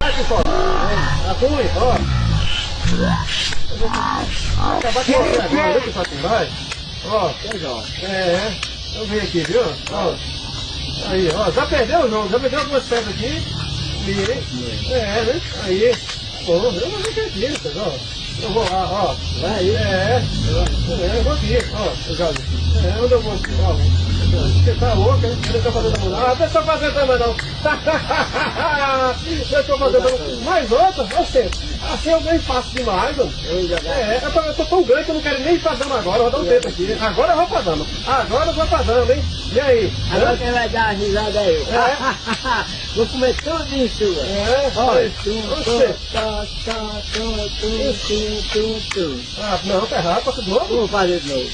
aqui só. Apunha, ó. Acabar de correr agora, viu que só vai? Ó. Vamos ver aqui, viu? Ó. Aí, ó. Já perdeu o jogo, já perdeu algumas pedras aqui. Né? Aí. Pô, eu não acredito, ó. Eu vou lá, ó. Vai aí. Eu vou aqui, ó. Onde eu vou aqui, ó. Você tá louco, hein? Deixa eu fazer também. Ah, deixa eu fazer também não. Deixa eu fazer também. Mais outra? Você. Assim eu ganho fácil demais, mano. Eu tô tão grande que eu não quero nem ir pra dama agora. Eu vou dar um tempo aqui. Agora eu vou pra dama. Agora eu vou pra dama, hein? E aí? Agora quem vai dar a risada aí? Vou comer tudo isso. Olha. Ah, não, tá errado. Passa de novo? Vou fazer de novo.